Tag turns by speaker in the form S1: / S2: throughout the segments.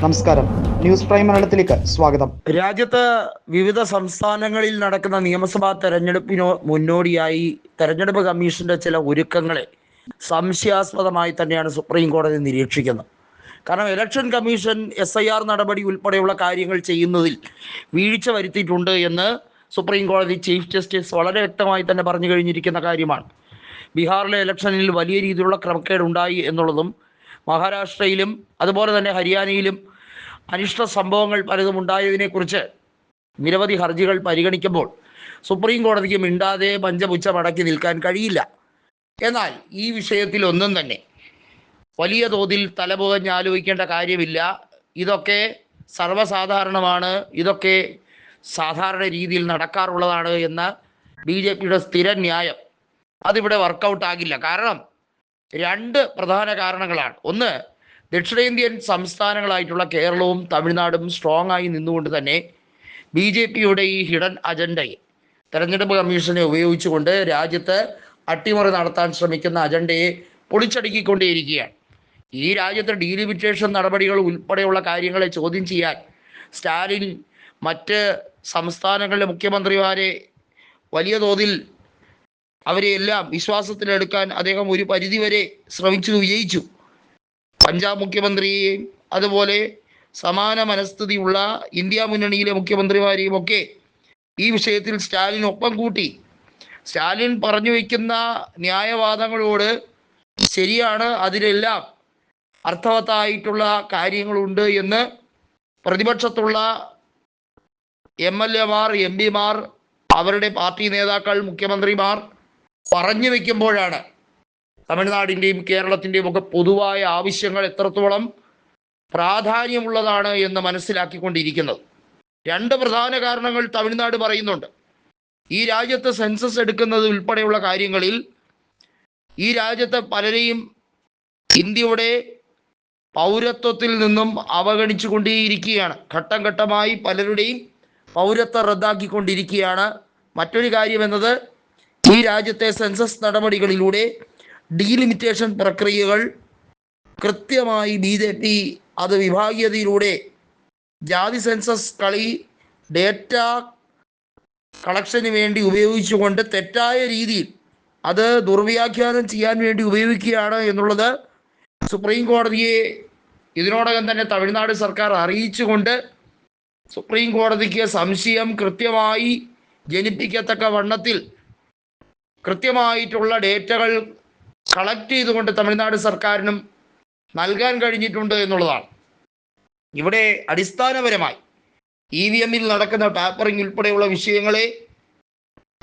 S1: നമസ്കാരം, news prime മലയാളത്തിലേക്ക് സ്വാഗതം.
S2: രാജ്യത്ത് വിവിധ സംസ്ഥാനങ്ങളിൽ നടക്കുന്ന നിയമസഭാ തെരഞ്ഞെടുപ്പിനോ മുന്നോടിയായി തെരഞ്ഞെടുപ്പ് കമ്മീഷന്റെ ചില ഒരുക്കങ്ങളെ സംശയാസ്പദമായി തന്നെയാണ് സുപ്രീം കോടതി നിരീക്ഷിക്കുന്നത്. കാരണം ഇലക്ഷൻ കമ്മീഷൻ SIR നടപടി ഉൾപ്പെടെയുള്ള കാര്യങ്ങൾ ചെയ്യുന്നതിൽ വീഴ്ച വരുത്തിയിട്ടുണ്ട് എന്ന് സുപ്രീം കോടതി ചീഫ് ജസ്റ്റിസ് വളരെ വ്യക്തമായി തന്നെ പറഞ്ഞു കഴിഞ്ഞിരിക്കുന്ന കാര്യമാണ്. ബീഹാറിലെ ഇലക്ഷനിൽ വലിയ രീതിയിലുള്ള ക്രമക്കേട് ഉണ്ടായി എന്നുള്ളതും മഹാരാഷ്ട്രയിലും അതുപോലെ തന്നെ ഹരിയാനയിലും അനിഷ്ട സംഭവങ്ങൾ പലതും ഉണ്ടായതിനെക്കുറിച്ച് നിരവധി ഹർജികൾ പരിഗണിക്കുമ്പോൾ സുപ്രീം കോടതിക്ക് മിണ്ടാതെ പഞ്ചപുച്ഛ മടക്കി നിൽക്കാൻ കഴിയില്ല. എന്നാൽ ഈ വിഷയത്തിൽ ഒന്നും തന്നെ വലിയ തോതിൽ തലപുകഞ്ഞ് ആലോചിക്കേണ്ട കാര്യമില്ല. ഇതൊക്കെ സർവ്വസാധാരണമാണ്, ഇതൊക്കെ സാധാരണ രീതിയിൽ നടക്കാറുള്ളതാണ് എന്ന BJPയുടെ സ്ഥിര ന്യായം അതിവിടെ വർക്കൗട്ട് ആകില്ല. കാരണം രണ്ട് പ്രധാന കാരണങ്ങളാണ്. ഒന്ന്, ദക്ഷിണേന്ത്യൻ സംസ്ഥാനങ്ങളായിട്ടുള്ള കേരളവും തമിഴ്നാടും സ്ട്രോങ് ആയി നിന്നുകൊണ്ട് തന്നെ BJPയുടെ ഈ ഹിഡൻ അജണ്ടയെ തെരഞ്ഞെടുപ്പ് കമ്മീഷനെ ഉപയോഗിച്ചുകൊണ്ട് രാജ്യത്ത് അട്ടിമറി നടത്താൻ ശ്രമിക്കുന്ന അജണ്ടയെ പൊളിച്ചടുക്കിക്കൊണ്ടേയിരിക്കുകയാണ്. ഈ രാജ്യത്തെ ഡീലിമിറ്റേഷൻ നടപടികൾ ഉൾപ്പെടെയുള്ള കാര്യങ്ങളെ ചോദ്യം ചെയ്യാൻ സ്റ്റാലിൻ മറ്റ് സംസ്ഥാനങ്ങളിലെ മുഖ്യമന്ത്രിമാരെ വലിയ തോതിൽ അവരെയെല്ലാം വിശ്വാസത്തിലെടുക്കാൻ അദ്ദേഹം ഒരു പരിധിവരെ ശ്രമിച്ചു വിജയിച്ചു. പഞ്ചാബ് മുഖ്യമന്ത്രിയെയും അതുപോലെ സമാന മനസ്ഥിതിയുള്ള ഇന്ത്യ മുന്നണിയിലെ മുഖ്യമന്ത്രിമാരെയും ഒക്കെ ഈ വിഷയത്തിൽ സ്റ്റാലിൻ ഒപ്പം കൂട്ടി. സ്റ്റാലിൻ പറഞ്ഞു വയ്ക്കുന്ന ന്യായവാദങ്ങളോട് ശരിയാണ്, അതിലെല്ലാം അർത്ഥവത്തായിട്ടുള്ള കാര്യങ്ങളുണ്ട് എന്ന് പ്രതിപക്ഷത്തുള്ള MLA മാർ, MP മാർ, അവരുടെ പാർട്ടി നേതാക്കൾ, മുഖ്യമന്ത്രിമാർ പറഞ്ഞു വയ്ക്കുമ്പോഴാണ് തമിഴ്നാടിൻ്റെയും കേരളത്തിൻ്റെയും ഒക്കെ പൊതുവായ ആവശ്യങ്ങൾ എത്രത്തോളം പ്രാധാന്യമുള്ളതാണ് എന്ന് മനസ്സിലാക്കിക്കൊണ്ടിരിക്കുന്നത്. രണ്ട് പ്രധാന കാരണങ്ങൾ തമിഴ്നാട് പറയുന്നുണ്ട്. ഈ രാജ്യത്ത് സെൻസസ് എടുക്കുന്നത് ഉൾപ്പെടെയുള്ള കാര്യങ്ങളിൽ ഈ രാജ്യത്തെ പലരെയും ഇന്ത്യയുടെ പൗരത്വത്തിൽ നിന്നും അവഗണിച്ചു കൊണ്ടേയിരിക്കുകയാണ്. ഘട്ടം ഘട്ടമായി പലരുടെയും പൗരത്വം റദ്ദാക്കിക്കൊണ്ടിരിക്കുകയാണ്. മറ്റൊരു കാര്യം എന്നത് ഈ രാജ്യത്തെ സെൻസസ് നടപടികളിലൂടെ ഡീലിമിറ്റേഷൻ പ്രക്രിയകൾ കൃത്യമായി BJP അത് വിഭാഗീയതയിലൂടെ ജാതി സെൻസസ് കളി ഡേറ്റ കളക്ഷന് വേണ്ടി ഉപയോഗിച്ചുകൊണ്ട് തെറ്റായ രീതിയിൽ അത് ദുർവ്യാഖ്യാനം ചെയ്യാൻ വേണ്ടി ഉപയോഗിക്കുകയാണ് എന്നുള്ളത് സുപ്രീം കോടതിയെ ഇതിനോടകം തന്നെ തമിഴ്നാട് സർക്കാർ അറിയിച്ചുകൊണ്ട് സുപ്രീം കോടതിക്ക് സംശയം കൃത്യമായി ജനിപ്പിക്കത്തക്ക വണ്ണത്തിൽ കൃത്യമായിട്ടുള്ള ഡേറ്റകൾ കളക്ട് ചെയ്തുകൊണ്ട് തമിഴ്നാട് സർക്കാരിനും നൽകാൻ കഴിഞ്ഞിട്ടുണ്ട് എന്നുള്ളതാണ്. ഇവിടെ അടിസ്ഥാനപരമായി EVM-ൽ നടക്കുന്ന ടാപ്പറിംഗ് ഉൾപ്പെടെയുള്ള വിഷയങ്ങളെ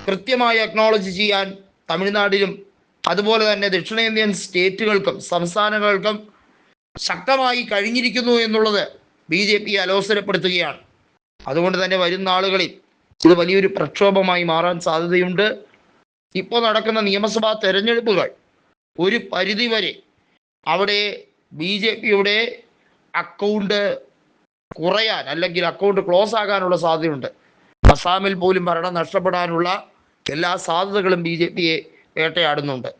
S2: കൃത്യമായി അക്നോളജ് ചെയ്യാൻ തമിഴ്നാടിനും അതുപോലെ തന്നെ ദക്ഷിണേന്ത്യൻ സ്റ്റേറ്റുകൾക്കും സംസ്ഥാനങ്ങൾക്കും ശക്തമായി കഴിഞ്ഞിരിക്കുന്നു എന്നുള്ളത് BJP അലോസരപ്പെടുത്തുകയാണ്. അതുകൊണ്ട് തന്നെ വരുന്ന ആളുകളിൽ ഇത് വലിയൊരു പ്രക്ഷോഭമായി മാറാൻ സാധ്യതയുണ്ട്. ഇപ്പോൾ നടക്കുന്ന നിയമസഭാ തെരഞ്ഞെടുപ്പുകൾ ഒരു പരിധിവരെ അവിടെ BJPയുടെ അക്കൗണ്ട് കുറയാൻ അല്ലെങ്കിൽ അക്കൗണ്ട് ക്ലോസ് ആകാനുള്ള സാധ്യതയുണ്ട്. അസാമിൽ പോലും ഭരണം നഷ്ടപ്പെടാനുള്ള എല്ലാ സാധ്യതകളും BJPയെ വേട്ടയാടുന്നുണ്ട്.